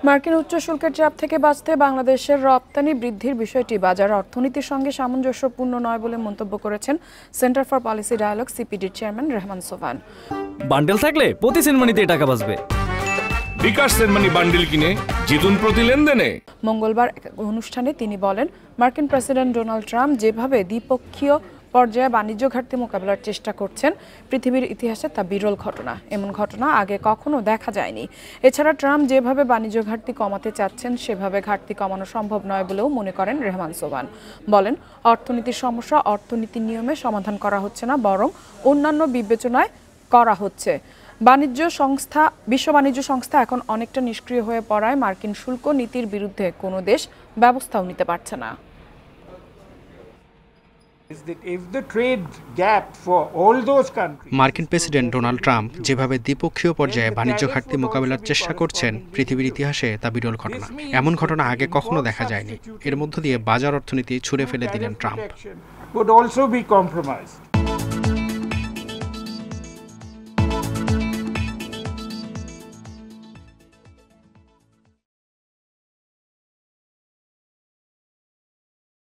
মার্কিন উচ্চ শুল্কের চাপ থেকে বাঁচতে বাংলাদেশের রপ্তানি বৃদ্ধির বিষয়টি বাজার অর্থনীতির সঙ্গে সামঞ্জস্যপূর্ণ নয় বলে মন্তব্য করেছেন সেন্টার ফর পলিসি ডায়ালগ সিপিডির চেয়ারম্যান রেহমান সোবহান। বান্ডেল থাকলে প্রতি সেনমানিতে টাকা বাঁচবে। বিকাশ সেনমানি বান্ডেল কিনে জিতুন প্রতি লেনদেনে। মঙ্গলবার এক অনুষ্ঠানে তিনি বলেন, মার্কিন প্রেসিডেন্ট ডোনাল্ড ট্রাম্প যেভাবে দ্বিপক্ষীয় পর্যায়ে বাণিজ্য ঘাটতি মোকাবেলার চেষ্টা করছেন, পৃথিবীর ইতিহাসে তা বিরল ঘটনা। এমন ঘটনা আগে কখনো দেখা যায়নি। এছাড়া ট্রাম্প যেভাবে বাণিজ্য ঘাটতি কমাতে চাচ্ছেন, সেভাবে ঘাটতি কমানো সম্ভব নয় বলেও মনে করেন রেহমান সোবহান। বলেন, অর্থনীতির সমস্যা অর্থনীতির নিয়মে সমাধান করা হচ্ছে না, বরং অন্যান্য বিবেচনায় করা হচ্ছে। বিশ্ব বাণিজ্য সংস্থা এখন অনেকটা নিষ্ক্রিয় হয়ে পড়ায় মার্কিন শুল্ক নীতির বিরুদ্ধে কোনো দেশ ব্যবস্থাও নিতে পারছে না। মার্কিন প্রেসিডেন্ট ডোনাল্ড ট্রাম্প যেভাবে দ্বিপক্ষীয় পর্যায়ে বাণিজ্য ঘাটতি মোকাবেলার চেষ্টা করছেন, পৃথিবীর ইতিহাসে তা বিরল ঘটনা। এমন ঘটনা আগে কখনো দেখা যায়নি। এর মধ্য দিয়ে বাজার অর্থনীতি ছুঁড়ে ফেলে দিলেন ট্রাম্প।